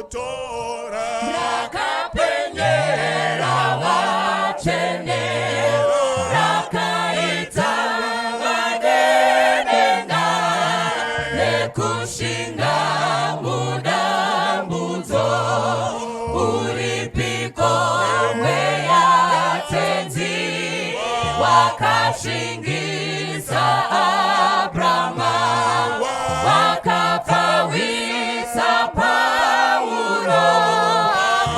tora rakapenyera vachene rakaita madenena nekushinga mudambudzo uripiko mweya tenzi wakashingisa Abrahama wakapawisa Paulo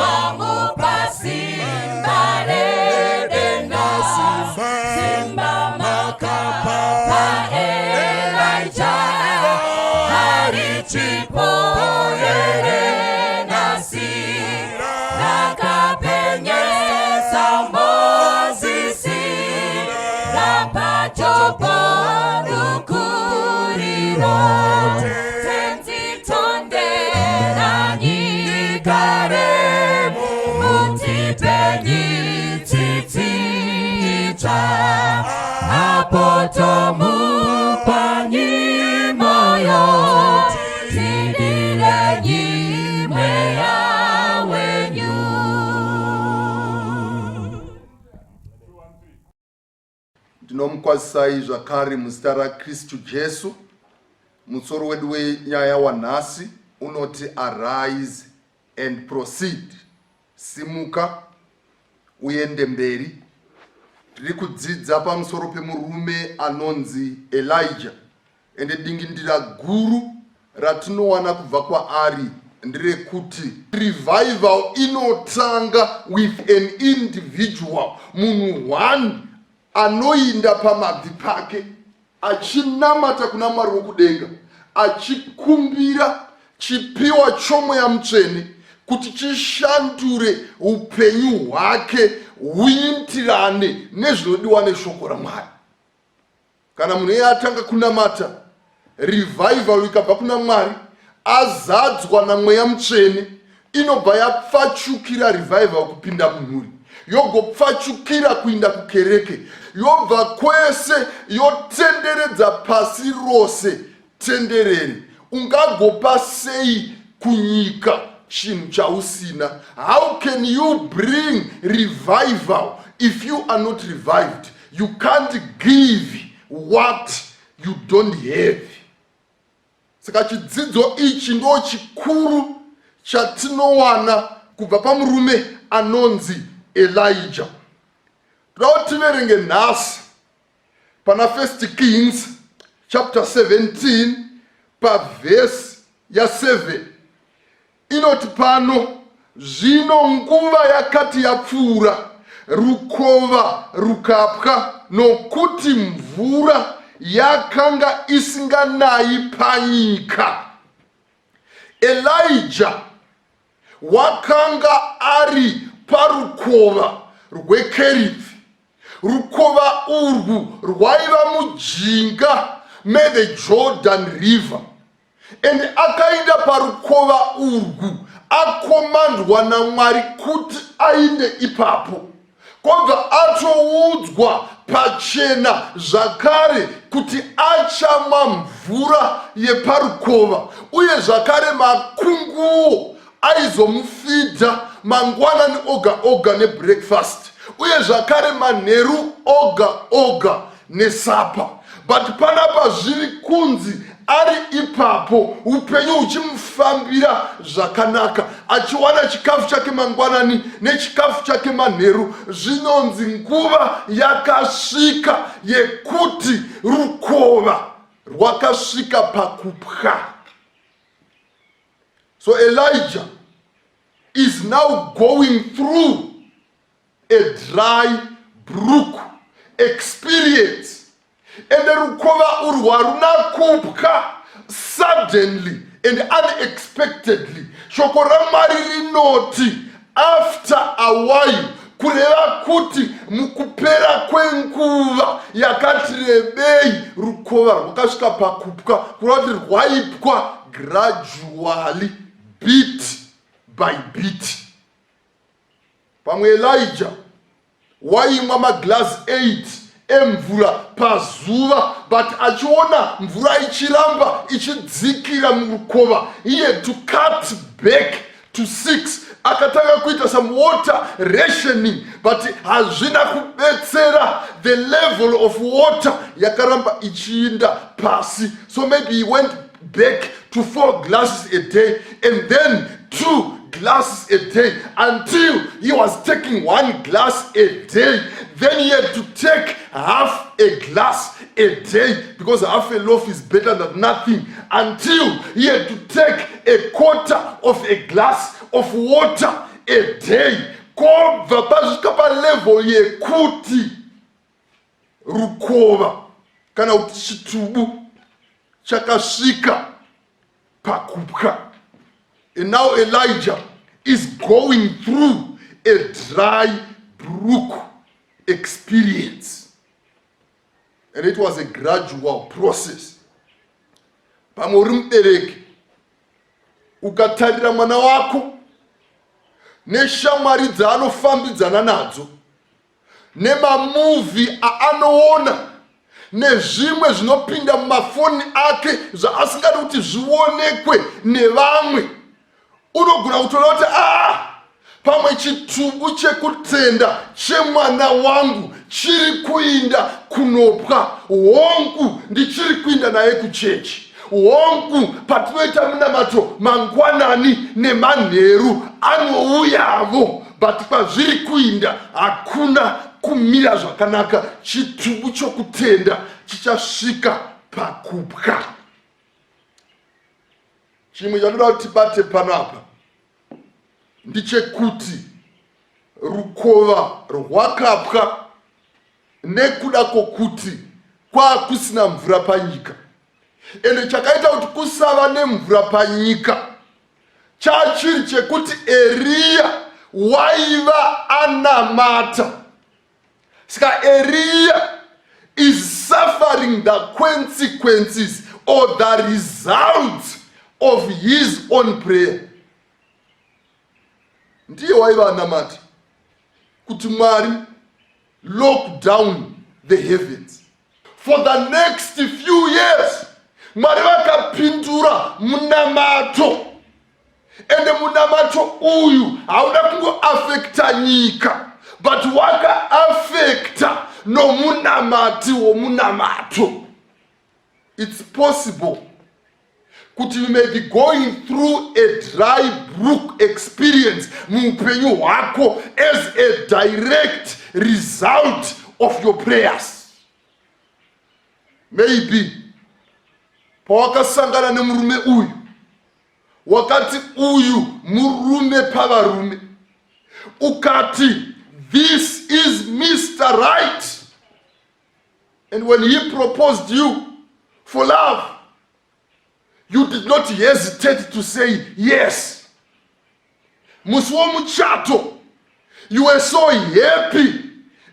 wamupasimba redena simba makapa Elijah harichipo yerenasi rakapenyesa Mozisi rapachopo rukuriro tenzi tondera nyikare mutipenyi titicha apotomupanyi moyo tidilenyi mweya wenyu. Ndinomukwazisai zvakare muzita raKristu Jesu. Musoro wedu wenyaya wanhasi unoti arise and proceed. Simuka uende mberi. Tiri kudzidza pamusoro pemurume anonzi Elijah. Ende dingindira guru ratinowana kubva kwaari nderekuti revival inotanga with an individual, munhu one anoinda pamabvi pake achinamata kuna Mwari wokudenga, achikumbira chipiwa chomweya mutsvene kuti chishandure upenyu hwake huitirane nezvinodiwa neshoko raMwari. Kana munhu iye atanga kunamata, revival ikabva kuna Mwari, azadzwa namweya mutsvene, inobva yapfachukira revival kupinda munhuri, yogopfachukira kuinda kukereke, yobva kwese yotenderedza pasi rose tenderere. Ungagopa sei kunyika chinhu chausina? How can you bring revival if you are not revived? You can't give what you don't have. Saka chidzidzo ichi ndo chikuru chatinowana kubva pamurume anonzi Elijah. Tiverenge nhasi pana 1 Kings chapter 17 pavhesi ya 7. Inoti pano, zvino nguva yakati yapfuura, rukova rukapwa, nokuti mvura yakanga isinganayi panyika. Elijah wakanga ari parukova rweKeriti. Rukova urwu rwaiva mujinga the Jordan River. And akaenda parukova urwu akomandwa naMwari kuti ainde ipapo. Kobva atoudzwa pachena zvakare kuti achamwa mvura yeparukova, uye zvakare makunguo aizomufidha mangwanani oga oga nebreakfast, uye zvakare manheru oga oga nesapa. But panapa zviri kunzi ari ipapo upenyu uchimufambira zvakanaka, achiwana chikafu chake mangwanani nechikafu chake manheru. Zvinonzi nguva yakasvika yekuti rukova rwakasvika pakupwa. So Elijah is now going through a dry brook experience. And the rukova urwu haruna kupwa suddenly and unexpectedly. Shoko raMwari rinoti after a while, kureva kuti mukupera kwenguva yakati rebei rukova rwakasvika pakupwa, kureva kuti rwaipwa gradually, bit by bit. Pamwe Elijah waimwa maglass 8 emvura pazuva, but achiona mvura ichiramba ichidzikira murukova, he had to cut back to 6 akatanga kuita some water rationing, but hazvina kubetsera. The level of water yakaramba ichiinda pasi. So maybe he went back to 4 glasses a day and then 2 glasses a day until he was taking 1 glass a day. Then he had to take half a glass a day, because half a loaf is better than nothing, until he had to take a quarter of a glass of water a day. Kobva pasvika palevel yekuti rukova kana kuti chitubu chakasvika pakupwa. And now Elijah is going through a dry brook experience. And it was a gradual process. Pamwe mubereki ukatarira mwana wako neshamwari dzaanofambidzana nadzo, nemamuvi aanoona, nezvimwe zvinopinda mumafoni ake zvaasingadi kuti zvionekwe nevamwe, unogona kutoona kuti pamwe chitubu chekutenda chemwana wangu chiri kuinda kunopwa. Hongu ndichiri kuinda naye kuchechi. Hongu patinoita munamato mangwanani nemanheru anouyavo, but pazviri kuinda hakuna kumira zvakanaka. Chitubu chokutenda chichasvika pakupwa. Chimwe chanoda kuti tibate panapa ndichekuti rukova rwakapwa nekuda kwokuti kwakusina mvura panyika. Ende chakaita kuti kusava nemvura panyika chachiri chekuti Eria waiva anamata. Saka Eria is suffering the consequences or the results of his own prayer. Ndiye waiva anamata kuti Mwari lock down the heavens. For the next few years Mwari vakapindura munamato. Ende munamato uyu hauna kungoafekta nyika, but wakaafekta nomunamati womunamato. It's possible kuti you may be going through a dry brook experience muupenyu hwako as a direct result of your prayers. Maybe pawakasangana nemurume uyu wakati uyu murume pavarume, ukati this is Mr. Right, and when he proposed you for love, you did not hesitate to say yes. Musi womuchato, you were so happy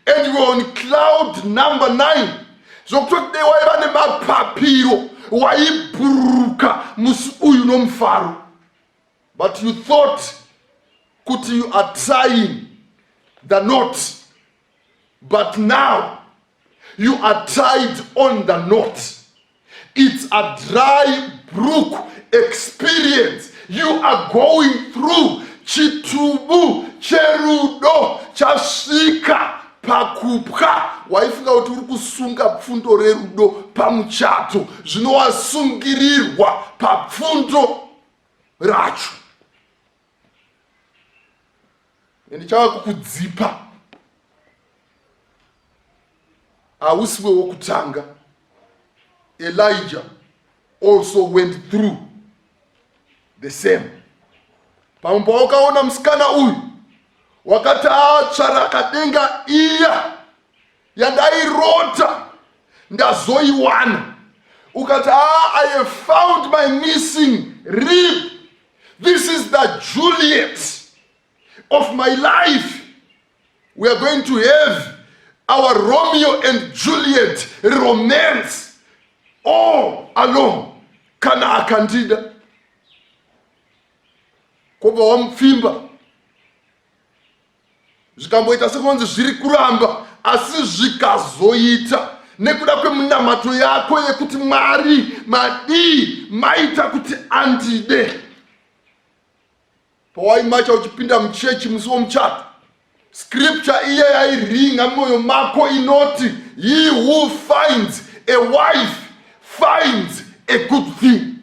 and you were on cloud number 9. Zokutoti waiva nemapapiro waibhururuka musi uyu nomufaro. But you thought kuti you are tying the knot, but now you are tied on the knot. It's a dry brook experience you are going through. Chitubu cherudo chasvika pakupwa. Waifunga kuti uri kusunga pfundo rerudo pamuchato, zvinowasungirirwa papfundo racho. Ndichava kukudzipa, hausiwe wokutanga. Elijah also went through the same. Pamwe wakaona musikana uyu wakati atsvara kadenga iya yandairota ndazoiwana, ukati I have found my missing rib. This is the Juliet of my life. We are going to have our Romeo and Juliet romance all along. Kana akandida koba wamfimba zvikamboita sekunzi zviri kuramba, asi zvikazoita nekuda kwemunamato yako yekuti Mwari madii maita kuti andide. pawaimacha uchipinda mchechi musi womuchato, scripture iya yairinga mwoyo mako inoti, he who finds a wife finds a good thing.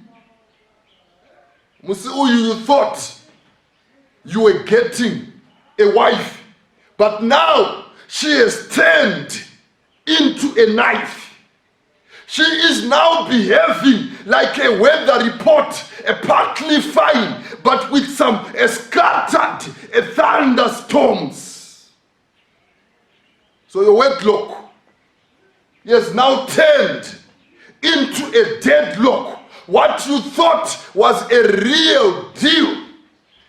Musi uyu, you thought you were getting a wife, but now she has turned into a knife. She is now behaving like a weather report, a partly fine, but with some scattered thunderstorms. So your wedlock has now turned into a deadlock. What you thought was a real deal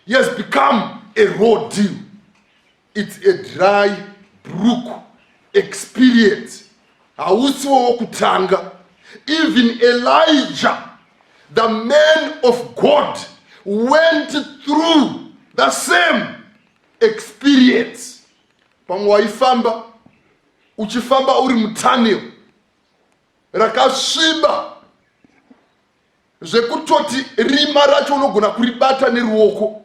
has become a raw deal. It's a dry brook experience. Even Elijah, the man of God, went through the same experience. Pamwaifamba, uchifamba uri mutanio, rakashiba, zvekutoti rima racho unogona kuribata neruoko,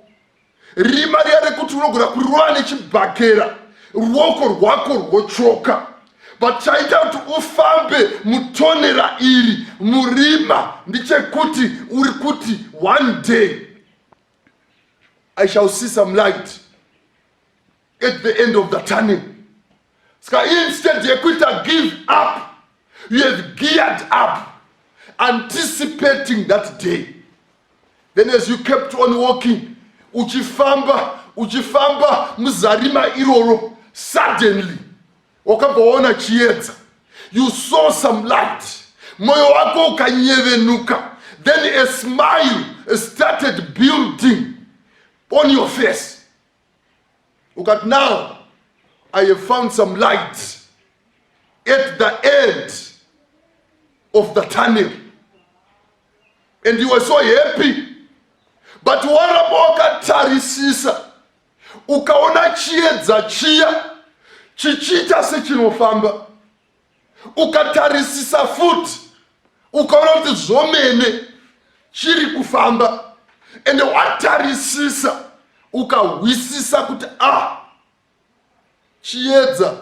rima riya rekuti unogona kurova nechibhakera, ruoko rwako rwochoka. But chaita kuti ufambe mutonera iri murima ndichekuti uri kuti one day I shall see some light at the end of the tunnel. Ska instead yekuita give up, you have geared up anticipating that day. Then as you kept on walking, uchifamba muzarima iroro, suddenly wakaona chiedza, you saw some light, moyo wako ukanyevenuka, then a smile started building on your face. Ukat, now I have found some light at the end of the tunnel, and you were so happy. But warapo wakatarisisa, ukaona chiedza chia chichita sechinofamba, ukatarisisa futi, ukaona kuti zvomene chiri kufamba, and watarisisa ukahwisisa kuti chiedza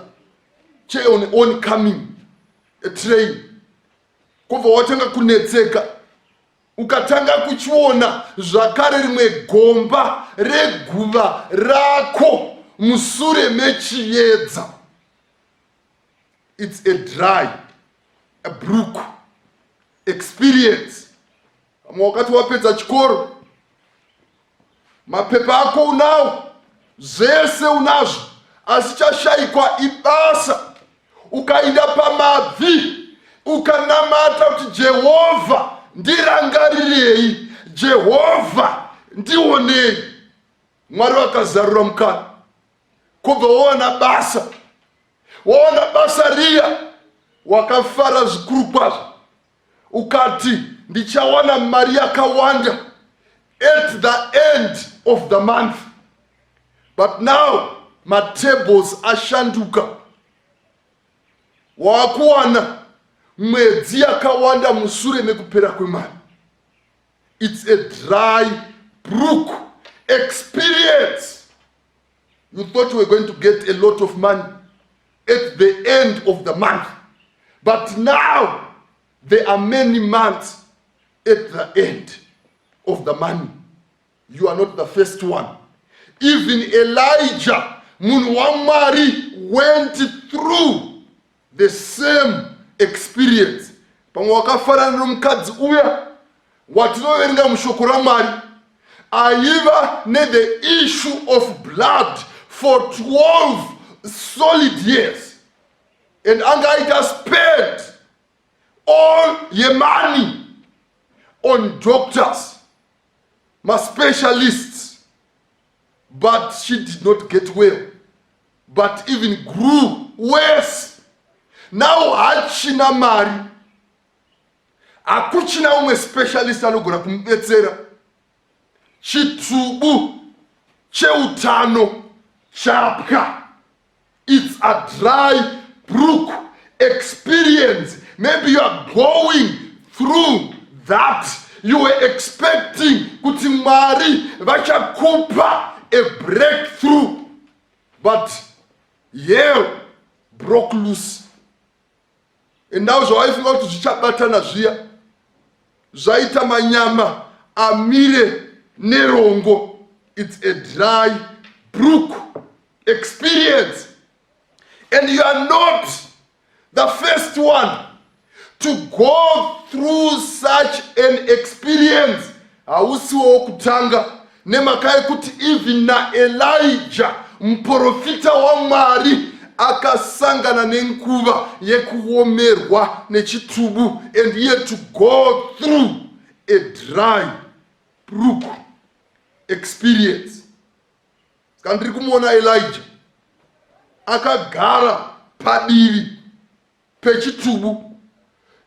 oncoming a train. Kubva watanga kunetseka, ukatanga kuchiona zvakare rimwe gomba reguva rako musure mechiedza. It's a dry, a brook experience. Wakati wapedza chikoro, mapepa ako unawo, zvese unazvo, asi chashayikwa ibasa. Ukaenda pamabvi, ukanamata kuti Jehovha ndirangarirei, Jehovha ndionei. Mwari wakazarura mukana, kubva waona basa riya, wakafara zvikuru kwazvo, ukati ndichawana mari yakawanda at the end of the month. But now my tables ashanduka, wakuwana mwedzi yakawanda musure mekupera kwemari. It's a dry brook experience. You thought you were going to get a lot of money at the end of the month, but now there are many months at the end of the money. You are not the first one. Even Elijah, munhu waMwari, went through the same experience. Pamwe wakafanana nomukadzi uya watinoverenga mushoko raMwari, aiva the issue of blood for 12 solid years, and anga spent all your money on doctors, my specialists, but she did not get well, but even grew worse. Now hachina mari, akuchina umwe specialist anogona kumubetsera. Chitubu cheutano chapka. It's a dry brook experience. Maybe you are going through that you were expecting kuti Mwari vachakupa a breakthrough, but hell broke loose. And now zvawaifunga kuti zvichabatana zviya zvaita manyama amire nerongo. It's a dry brook experience. And you are not the first one to go through such an experience. Hausiwo kutanga nemakai kuti even na Elijah mprofita wa Mwari akasangana nenguva yekuomerwa nechitubu, and he had to go through a dry brook experience. Kandiri kumuona Elijah akagara padivi pechitubu,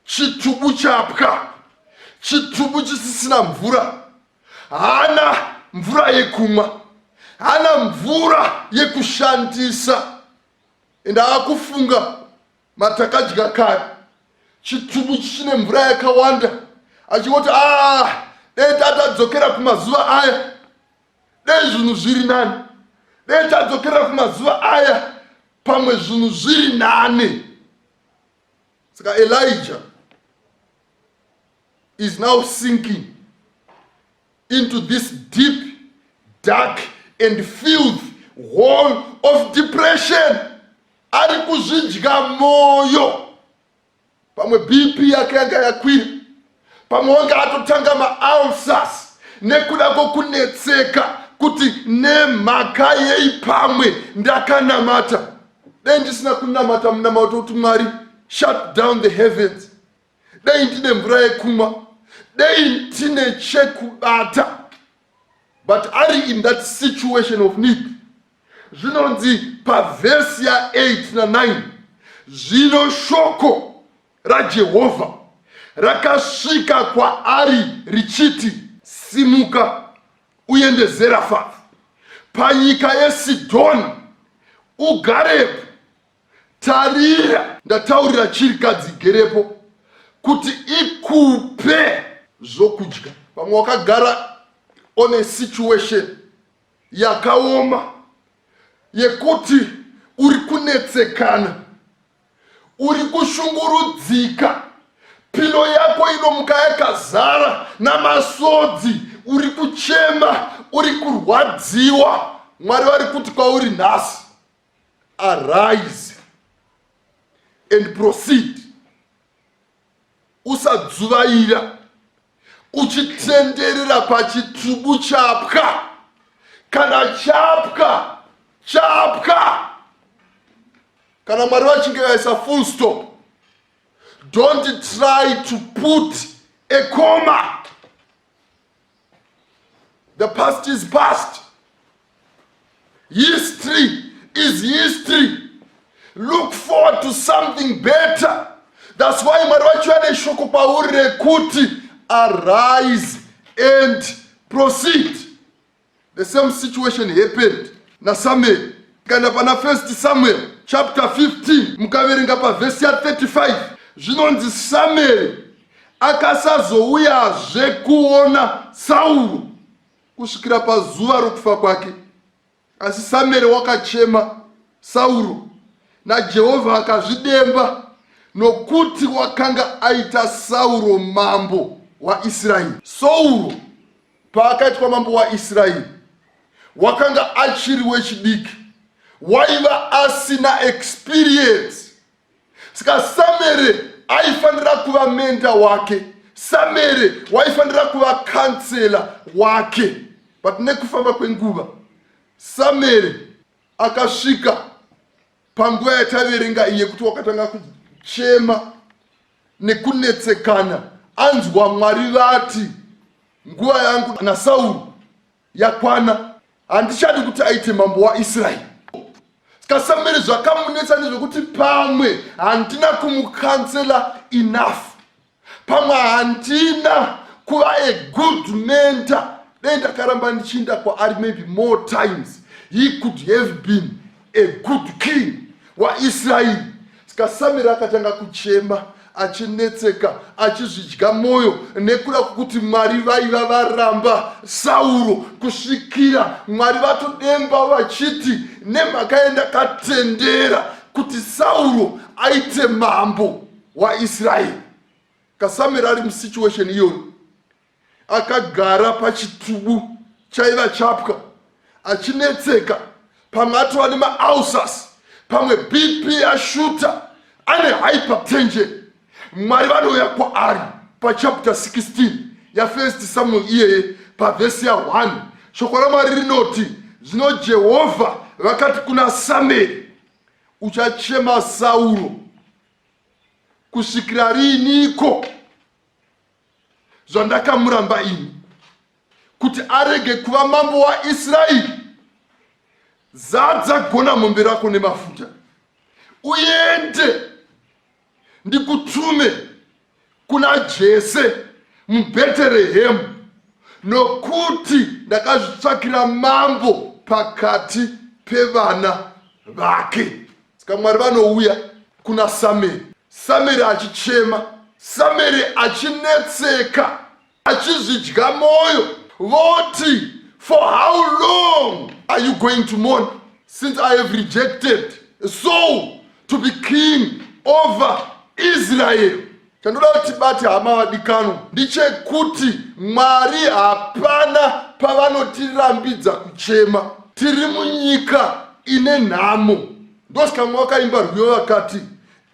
chitubu chapwa, chitubu chisisina mvura, hana mvura yekumwa, hana mvura yekushandisa. Enda akufunga matakadya kare, chitubu chine mvura yakawanda, achingoti dai tatadzokera kumazuva aya dai zvinhu zviri nani, dai tadzokera kumazuva aya pamwe zvinhu zviri nani. Saka Elijah is now sinking into this deep, dark and filled hole of depression. Ari kuzvidya moyo, pamwe BP yake yanga yakwira, pamwe wanga atotanga ma-ulcers nekuda kwokunetseka kuti nemhaka yeipamwe ndakanamata. Dai ndisina kunamata munamata kuti Mwari shut down the heavens, dai ndine mvura yekumwa, dai ndine chekubata. But ari in that situation of need, zvinonzi pavhesi ya8 na 9, zvino shoko raJehovha rakasvika kwaari richiti, simuka uende Zarephath panyika yeSidhoni ugarepo. Tarira, ndataurira chirikadzi igerepo kuti ikupe zvokudya. Pamwe wakagara on a situation yakaoma yekuti uri kunetsekana, uri kushungurudzika, pilo yako inomuka yakazara namasodzi, uri kuchema, uri kurwadziwa. Mwari vari kuti kwauri nhasi, arise and proceed. Usadzuvaira uchitenderera pachitubu chapwa, kana chapwa kana Mwari vachinge vaisa full stop. Don't try to put a comma. The past is past. History is history. Look forward to something better. That's why Mwari vacho ane shoko pauri rekuti arise and proceed. The same situation happened na Samuel. Kana pana 1 Samuel chapter 15 mukaverenga pa verse ya 35, zvinonzi Samuel akasazouyazve kuona Sauro kusvikira pazuva rokufa kwake. Asi Samuel wakachema Sauro naJehovha akazvidemba, nokuti wakanga aita Sauro mambo waIsraeri. Sauro paakaitwa mambo waIsraeri wakanga achiri wechidiki, waiva asina experience. Saka Samuel aifanira kuva menda wake, Samuel waifanira kuva kansela wake. But nekufamba kwenguva Samuel akasvika panguva yataverenga iye kuti wakatanga kuchema nekunetsekana, anzwa Mwari vati nguva yangu naSauro yakwana, handichadi kuti aite mambo waIsraeri. Saka Samuel zvakamunetsa nezvekuti pamwe handina kumukansela enough, pamwe handina kuva a good mentor. Dai ndakaramba ndichinda kwaari maybe more times, he could have been a good king waIsraeri. Saka Samuel akatanga kuchema achinetseka, achizvidya mwoyo nekuda kwokuti Mwari vaiva varamba Sauro kusvikira Mwari vatodemba vachiti nemhaka yendakatendera kuti Sauro aite mambo waIsraeri. Kasamueri ari musituation iyoyo akagara pachitubu chaiva chapwa achinetseka, pamwe atova nemaulcers, pamwe BP yashuta, ane hypertension. Mwari vanouya kwaari pachapter 16 yaFirst Samuel iyeye pavhesi ya1. Shoko raMwari rinoti, zvino Jehovha vakati kuna Samueri, uchachema Sauro kusvikira riniko zvandakamuramba ini kuti arege kuva mambo waIsraeri? Zadza gona mombe rako nemafuta, uende ndikutume kuna Jese muBheterehemu, nokuti ndakazvitsvakira mambo pakati pevana vake. Saka Mwari vanouya kuna Samueri, Samueri achichema, Samueri achinetseka, achizvidya mwoyo, voti, for how long are you going to mourn, since I have rejected Saul to be king over Israel? Chandoda kuti bati hama vadikano ndichekuti Mwari hapana pavanotirambidza kuchema. Tiri munyika ine nhamo. Ndosaka mwakaimba rwiyo vakati,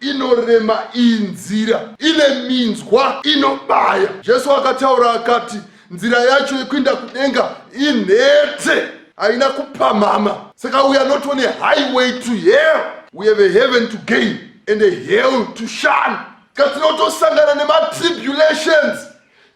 inorema iyi nzira, ine minzwa inobaya. Jesu akataura akati, nzira yacho yekuenda kudenga inhete, haina kupamhama. Saka we are not on a highway to hell, we have a heaven to gain and a hell to shun. Katinotosangana nematribulations.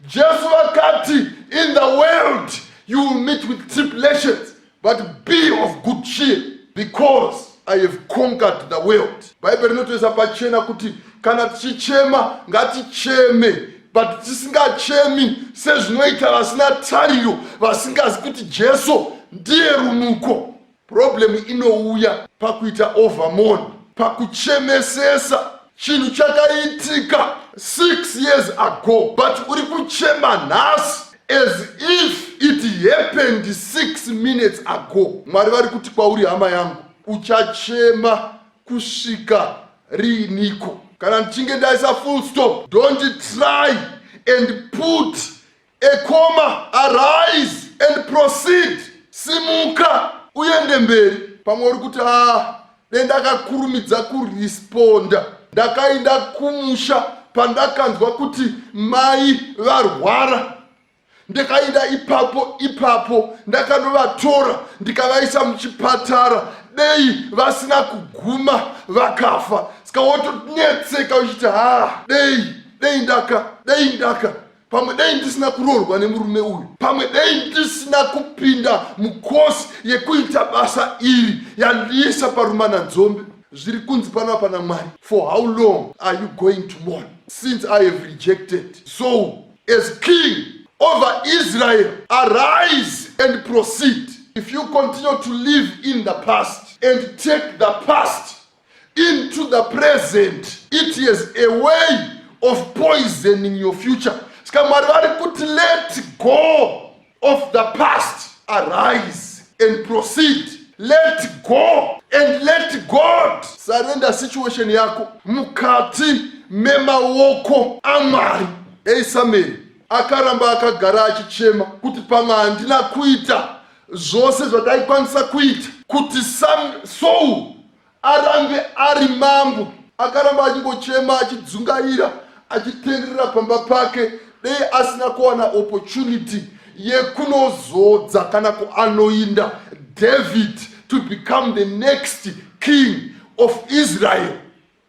Jesu vakati, in the world you will meet with tribulations, but be of good cheer, because I have conquered the world. Bible rinotoisa pachena kuti kana tichichema ngaticheme, but tisingachemi sezvinoita vasina tariro, vasingazi kuti Jesu ndiye rumuko. Problem inouya pakuita overmourn, pakuchemesesa chinhu chakaitika 6 years ago, but uri kuchema nhasi as if it happened 6 minutes ago. Mwari vari kuti kwauri, hama yangu, uchachema kusvika riniko? Kana ndichinge ndaisa full stop, don't try and put a comma. Arise and proceed. Simuka uende mberi. Pamwe uri kuti ndakakurumidza kuresponda, ndakaenda kumusha pandakanzwa kuti mai varwara, ndikaenda ipapo ndakandovatora ndikavaisa muchipatara, dei vasina kuguma vakafa. Saka wotonetseka uchiti dei ndaka, pamwe dei ndisina kuroorwa nemurume uyu, pamwe dei ndisina kupinda mukosi yekuita basa iri yandiisa parumana nzombe. Zviri kunzi panapa naMwari, for how long are you going to mourn, since I have rejected Saul as king over Israel? Arise and proceed. If you continue to live in the past and take the past into the present, it is a way of poisoning your future. Let go of the past. Arise and proceed. Let go and let God. Surrender situation yako mukati memaoko aMwari. Samueri akaramba akagara achichema kuti pamwe handina kuita zvose zvataikwanisa kuita kuti Saul arambe ari mambo. Akaramba achingochema, achidzungaira, achitenderera pamba pake, dei asina kuwana opportunity yekunozodza kana kuanoinda David to become the next king of Israel.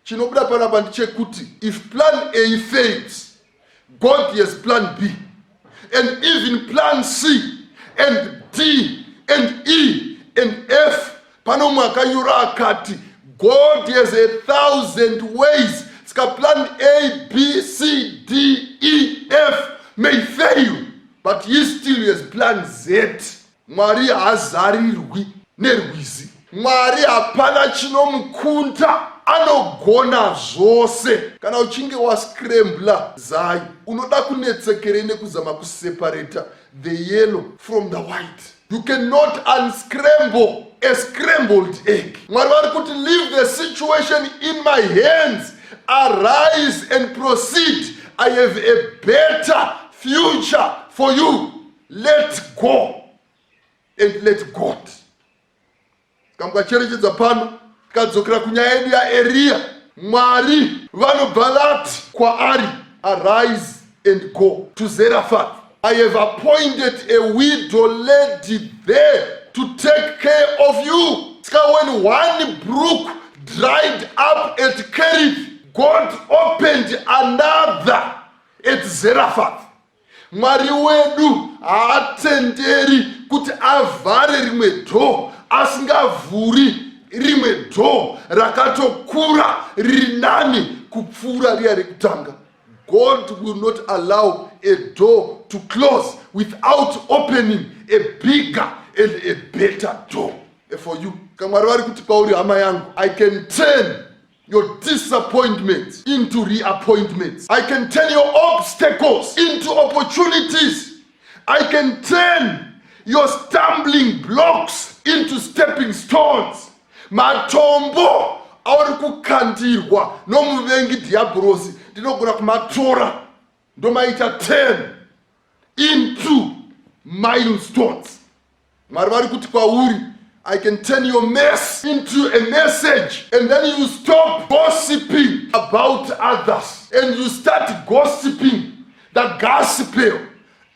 Chinobuda panapa ndechekuti, if plan A fails, God has plan B, and even plan C and D and E and F. Pano mwakanyura akati, God has 1,000 ways. Ska plan A, B, C, D, E, F may fail, but he still has plan Z. Mwari hazarirwi nerwizi. Mwari hapana chinomukunda. anogona zvose. Kana uchinge wascrambla zai, unoda kunetsekere nekuzama kuseparata the yellow from the white. You cannot unscramble a scrambled egg. Mwari vari kuti leave the situation in my hands, arise and proceed. I have a better future for you. Let go and let God. Kamkacherechedza pano kadzokera kunyaya yedu yaEria. Mwari vanobva vati kwaari, arise and go to Zarephath. I have appointed a widow lady there to take care of you. So when one brook dried up at Kerith, God opened another at Zarephath. Mwari wedu haatenderi kuti avhare rimwe dhoo asingavhuri rimwe dhoo rakatokura riri nani kupfuura riya rekutanga. God will not allow a door to close without opening a bigger and a better door for you. Kamwari vari kuti pauri hama yangu, I can turn your disappointments into reappointments. I can turn your obstacles into opportunities. I can turn your stumbling blocks into stepping stones. Matombo auri kukandirwa nomuvengi diabrosi, ndinogona kumatora ndomaita turn into milestones. Mwari vari kuti kwauri, I can turn your mess into a message, and then you stop gossiping about others and you start gossiping the gospel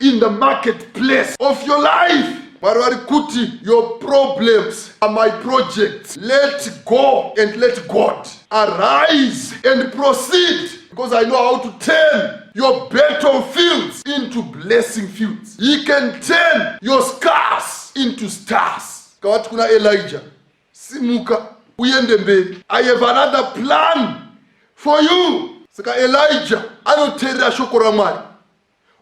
in the marketplace of your life. Mwari vari kuti your problems are my projects. Let go and let God. Arise and proceed, because I know how to turn your battlefields into blessing fields. He can turn your scars into stars. Kawati kuna Elijah, simuka uende mbele, I have another plan for you. Saka Elijah anoteerera shoko raMwari,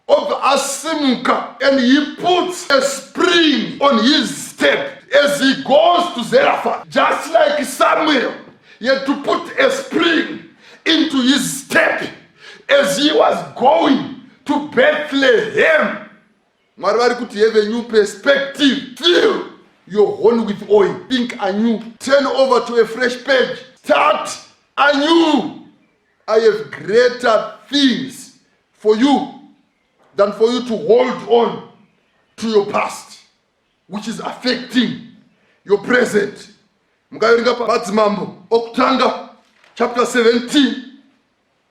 obva asimuka, and he puts a spring on his step as he goes to Zarephath. Just like Samuel, he had to put a spring into his step as he was going to Bethlehem. Mwari vari kuti have a new perspective. Fill your horn with oil. Think anew. Turn over to a fresh page. Start anew. I have greater things for you than for you to hold on to your past, which is affecting your present. Mukaverenga paMadzimambo okutanga chapter 17,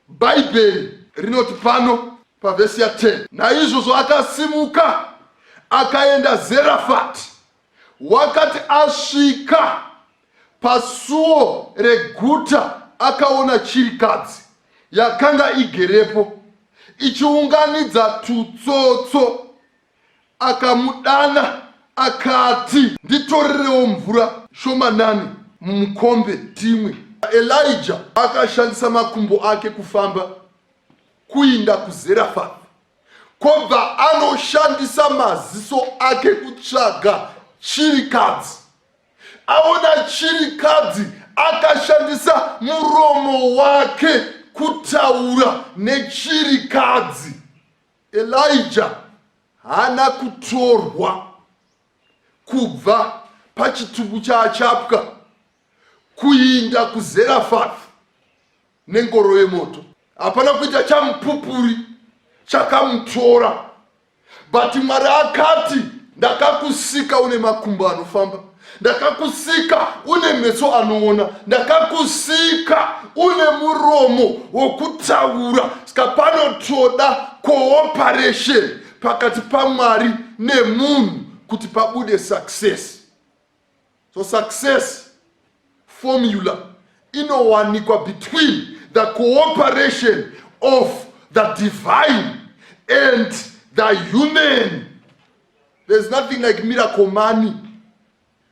Bible rinoti pano pavhesi ya 10, naizvozvo akasimuka akaenda Zarephath. Wakati asvika pasuo reguta, akaona chirikadzi yakanga igerepo ichiunganidza tutsotso. Akamudana akati, nditorerewo mvura shomanani mumukombe timwe. Elijah akashandisa makumbo ake kufamba kuinda kuZarephath, kobva anoshandisa maziso ake kutsvaga chirikadzi. Aona chirikadzi, akashandisa muromo wake kutaura nechirikadzi. Elijah hana kutorwa kubva pachitubu chaachapwa kuinda kuZarephath nengoro yemoto. Hapana kuita chamupupuri chakamutora, but Mwari akati, ndakakusika une makumbo anofamba, ndakakusika une meso anoona, ndakakusika une muromo wokutaura. Saka panotoda cooperation pakati paMwari nemunhu kuti pabude success. So success formula inowanikwa between the cooperation of the divine and the human. There's nothing like miracle money.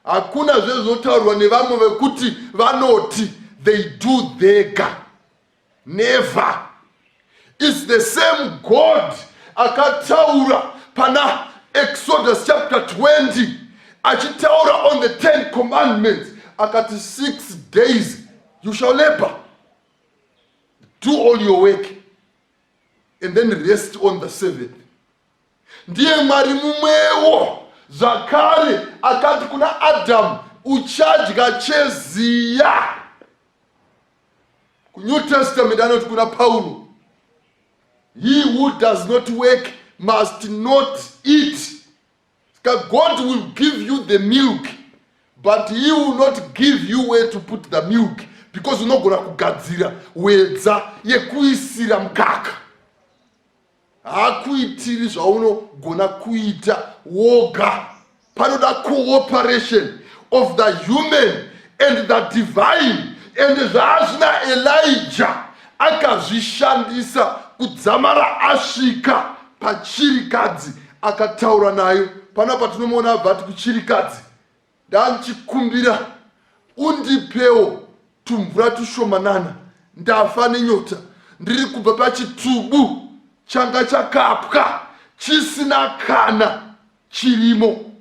Hakuna zvezotaurwa nevamwe vekuti vanoti they do thega. Never. It's the same God akataura pana Exodus chapter 20, achitaura on the 10 commandments. Akati 6 days You shall labor, do all your work, and then rest on the seventh. Ndiye Mwari mumwewo zvakare akati kuna Adamu, uchadya cheziya. New Testament anoti kuna Paulo, he who does not work must not eat. God will give you the milk, but he will not give you where to put the milk, because unogona kugadzira wedza yekuisira mukaka. Hakuitiri zvaunogona kuita woga. Panoda cooperation of the human and the divine. And zvazvina Elijah akazvishandisa kudzamara asvika pachirikadzi akataura nayo. Panapa tinomuona abva kuchirikadzi, ndanchikumbira undipewo tumvura tushomanana, ndafa nenyota, ndiri kubva pachitubu changa chakapwa chisina kana chirimo.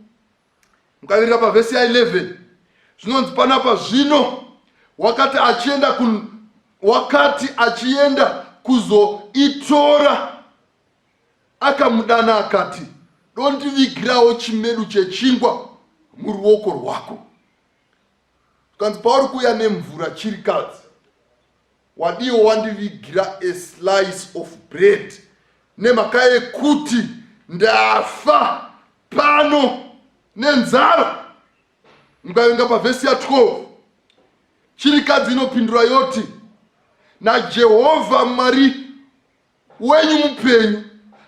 Mukavereka pavhesi ya 11 zvinonzi panapa, zvino wakati achienda kuzoitora akamudana akati, dondivikirawo chimedu chechingwa muruoko rwako. Kanzi pauri kuuya nemvura chirikadzi, wadiwo wandivigira a slice of bread, nemhaka yekuti ndafa pano nenzara. Mukaverenga pavhesi ya 12 chirikadzi inopindura yoti, naJehovha Mwari wenyu mupenyu,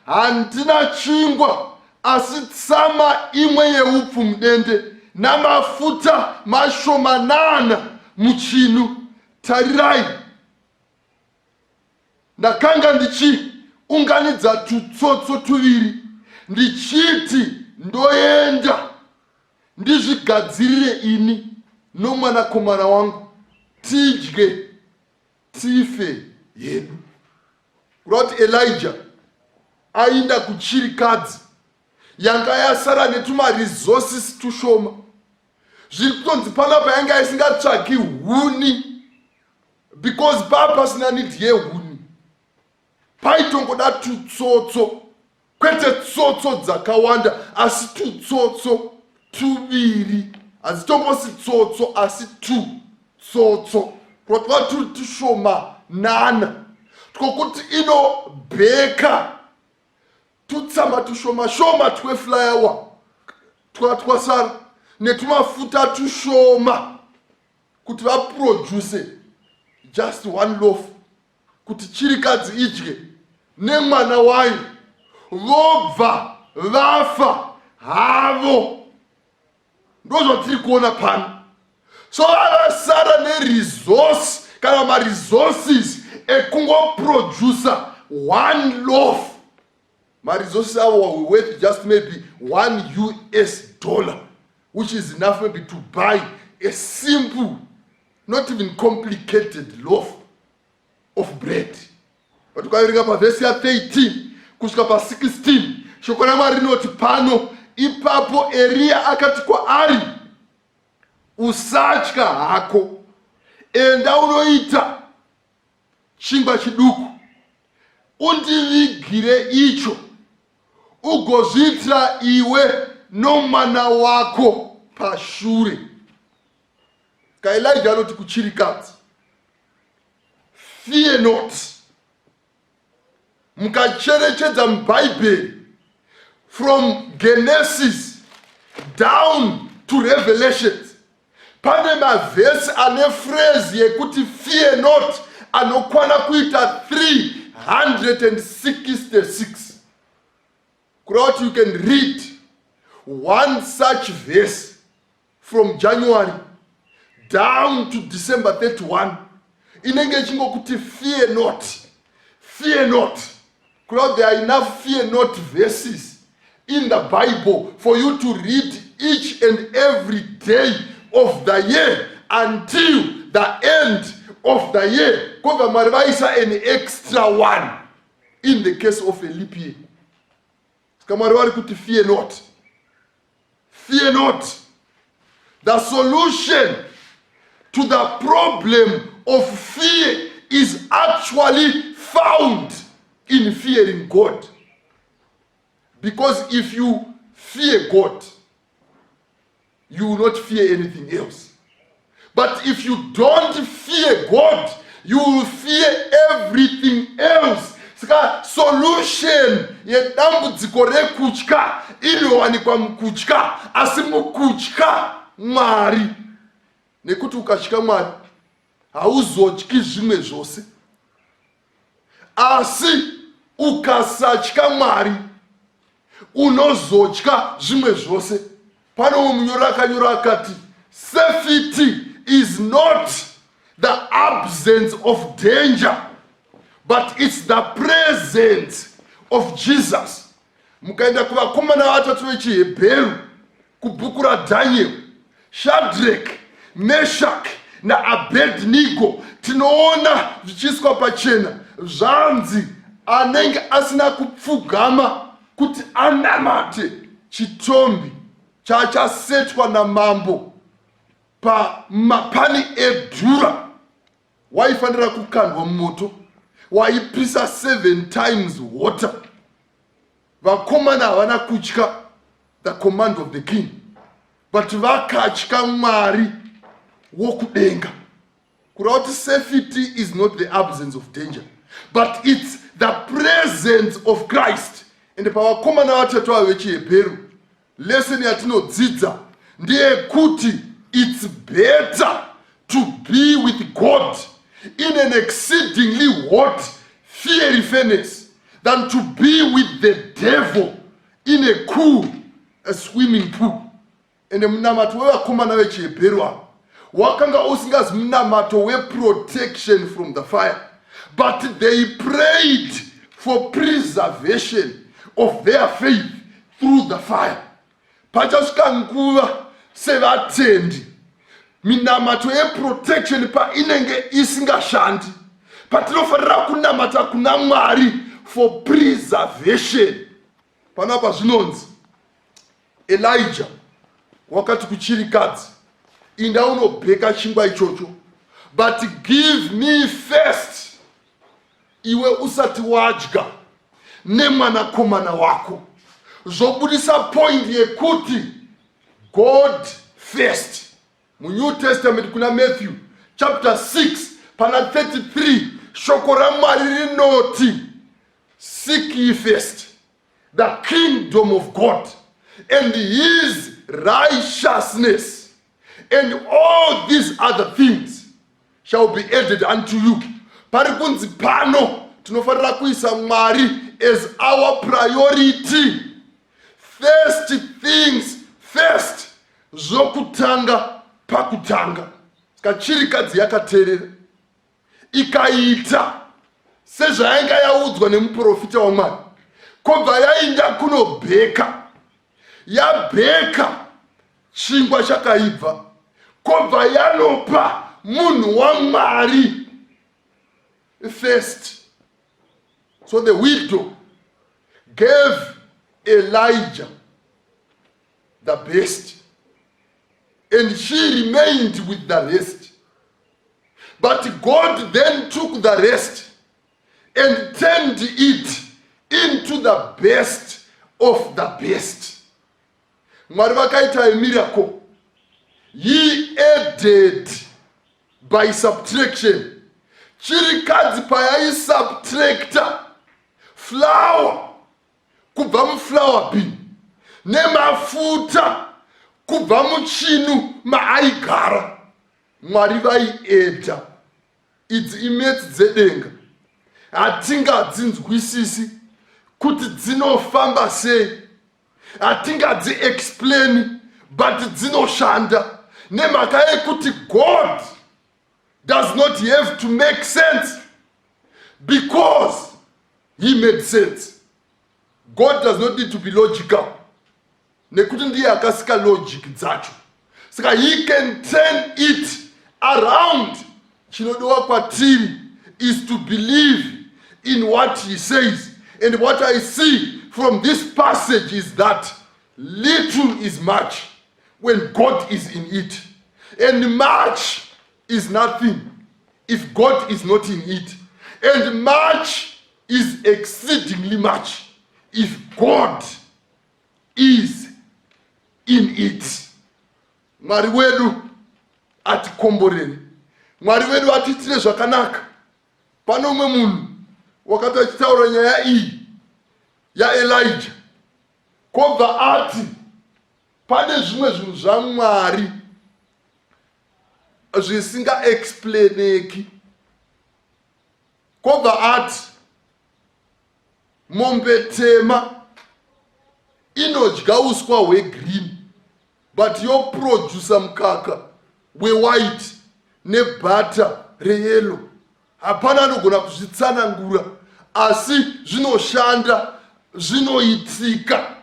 handina chingwa asi tsama imwe yeupfu mudende namafuta mashomanana muchinu. Tarirai, ndakanga ndichiunganidza tutsotso tuviri, ndichiti ndoenda ndizvigadzirire ini nomwanakomana wangu, tidye tife yedu. Kuroti Elijah aenda kuchirikadzi yanga yasara netuma resources tushoma. Zviri kutonzi panapa yanga isingatsvaki huni, because papasina need yehuni, paitongoda tutsotso, kwete tsotso dzakawanda asi tutsotso tuviri. Hadzitombosi tsotso asi tutsotso, kwatva turi tushomanana, twokuti inobheka tutsamba tushoma shoma twefulawa twasara netumafuta tushoma kuti vaproduce just one loaf, kuti chirikadzi idye nemwana wayo, vobva vafa havo. Ndozvatiri kuona pano. So vakasara neresource kana maresources ekungoproducer one loaf. Maresources avo were worth just maybe $1, which is enough maybe to buy a simple, not even complicated loaf of bread. But ukaverenga pavhesi ya 13 kusvika pa16 shoko raMwari rinoti pano, ipapo Eria akati kwaari, usatya hako, enda unoita chingwa chiduku, undivigire icho, ugozviitira iwe nomwana wako pashure. Elijah anoti kuchirikadzi, fear not. Mukacherechedza muBhaibheri from Genesis down to Revelation, pane mavhesi ane phrase yekuti fear not anokwana kuita 366. Kuroti you can read one such verse from January down to December 31. Inenge chingokuti fear not, fear not. Kuroti there are enough fear not verses in the Bible for you to read each and every day of the year until the end of the year. Kova marivaisa an extra one in the case of a leap year. Kamarivari kuti fear not. Fear not. The solution to the problem of fear is actually found in fearing God. Because if you fear God, you will not fear anything else. But if you don't fear God, you will fear everything else. Saka solution yedambudziko rekutya inowanikwa mukutya, asi mukutya Mwari. Nekuti ukatya Mwari hauzotyi zvimwe zvose. Asi ukasatya Mwari unozotya zvimwe zvose. Pano munyora akanyora akati, safety is not the absence of danger, but it's the presence of Jesus. Mukaenda kuvakomana vatatu vechiHebheru kubhuku raDhaniel, Shadrach, Meshach naAbednego, tinoona zvichiiswa pachena zvanzi anenge asina kupfugama kuti anamate chitombi chachasetwa namambo pamapani edhura waifanira kukandwa mumoto, waipisa 7 times water. Vakomana havana kutya the command of the king, but vakatya Mwari wokudenga. Kureva kuti safety is not the absence of danger, but it's the presence of Christ. And pavakomana vatatu ava vechiHebheru, lesson yatinodzidza ndeyekuti it's better to be with God in an exceedingly hot, fiery furnace than to be with the devil in a cool, swimming pool. And munamato wevakomana vechiHebheru ava wakanga usingazi munamato weprotection from the fire, but they prayed for preservation of their faith through the fire. Pachasvika nguva sevatendi minamato yeprotection painenge isingashandi, patinofanira kunamata kuna Mwari for preservation. Panapa zvinonzi Elijah wakati kuchirikadzi, inda unobheka chingwa ichocho, but give me first, iwe usati wadya nemwanakomana wako. Zobudisa point yekuti God first. Mu New Testament kuna Matthew chapter 6 pana 33, shoko ra Mwari rinoti, seek ye first the kingdom of God and his righteousness, and all these other things shall be added unto you. Pari kunzi pano tinofanira kuisa Mwari as our priority. First things first. Zokutanga pakutanga. Kachirikadzi yakateerera ikaita sezvainga yaudzwa nemuprofita waMwari, kobva yainda kunobheka, yabheka chingwa chakaibva, kobva yanopa munhu waMwari first. So the widow gave Elijah the best, and she remained with the rest. But God then took the rest and turned it into the best of the best. Mwari vakaita a miracle. He added by subtraction. Chirikadzi payai subtractor flour kubva muflour bin nemafuta kubva muchinu maaigara, Mwari vaiedha. Idzi imeti dzedenga hatingadzinzwisisi kuti dzinofamba sei, hatingadzi explain, but dzinoshanda nemhaka yekuti God does not have to make sense, because he made sense. God does not need to be logical, nekuti ndiye akasika logic dzacho. Saka he can turn it around. Chinodiwa kwatiri is to believe in what he says. And what I see from this passage is that little is much when God is in it, and much is nothing if God is not in it. And much is exceedingly much if God is in it. Mwari wedu atikomborere. Mwari wedu atitire zvakanaka. Pano umwe munhu wakati achitaura nyaya iyi ya Elijah, kobva ati pane zvimwe zvinhu zvaMwari zvisinga explaineki. Kobva ati mombe tema inodya uswa hwegreen but yoproducer mukaka wewhite nebhata reyellow. Hapana anogona kuzvitsanangura, asi zvinoshanda, zvinoitika,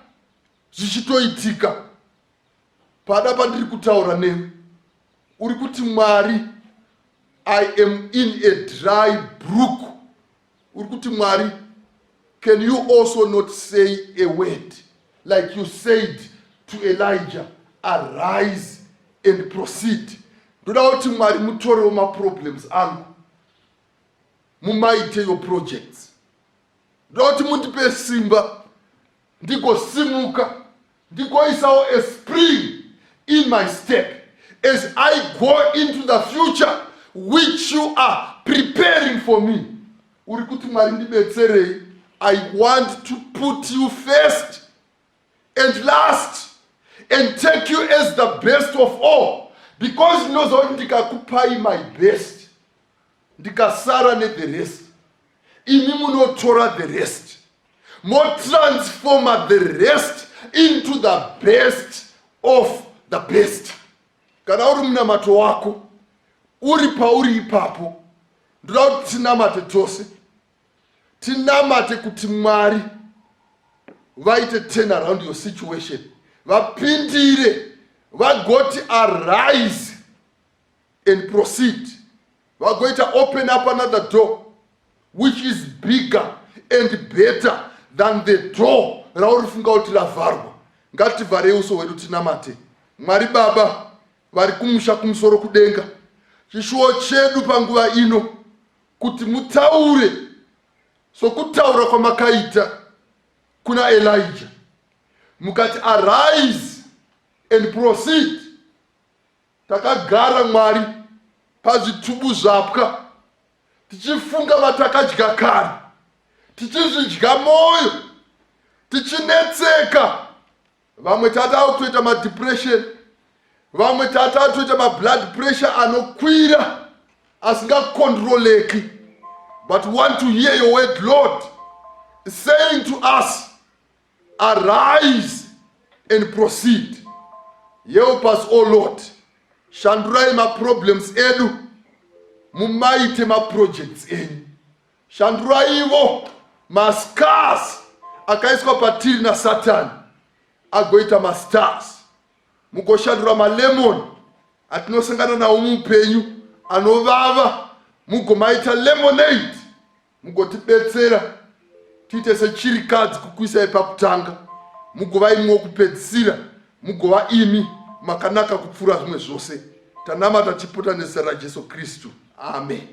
zvichitoitika. Pada pandiri kutaura newe, uri kuti Mwari, I am in a dry brook. Uri kuti Mwari, can you also not say a word like you said to Elijah, arise and proceed? Ndoda kuti Mwari mutorewo maproblems angu, mumaite your projects. Ndoda kuti mundipe simba ndigosimuka, ndigoisawo a spring in my step as I go into the future which you are preparing for me. Uri kuti Mwari ndibetserei. I want to put you first and last and take you as the best of all, because ndinozoti ndikakupai my best, ndikasara the rest, imi munotora the rest, more transformer the rest into the best of the best. Kana uri munamato wako, uri pauri ipapo, ndoda kuti tinamate tose. Tinamate kuti Mwari vaite turn around your situation. Vapindire, vagoti arise and proceed. Vagoita open up another door which is bigger and better than the door rauri funga kuti ravharwa. Ngativhare uso hwedu tinamate. Mwari Baba vari kumusha kumusoro kudenga, chishuwo chedu panguva ino kuti mutaure sokutaura kwamakaita kuna Elijah, mukati arise and proceed. Takagara Mwari pazvitubu zvapwa, tichifunga matakadya kare, tichizvidya moyo, tichinetseka. Vamwe tatava kutoita madepression, vamwe tatava kutoita mablood pressure anokwira asingakontroleki. But want to hear your word, Lord, saying to us, arise and proceed. Help us, oh Lord. Shandurai ma problems edu, mumaite ma projects enu. Shandurai ivo ma scars akaiswa patiri na Satan, agoita ma stars. Mugoshandura ma lemon atinosangana na umupenyu anovava, mugomaita lemonade, mugotibetsera tiite sechirikadzi kukuisai pakutanga, mugova imwe wokupedzisira, mugova imi makanaka kupfuura zvimwe zvose. Tanamata tipota nezita raJesu Kristu. Amen.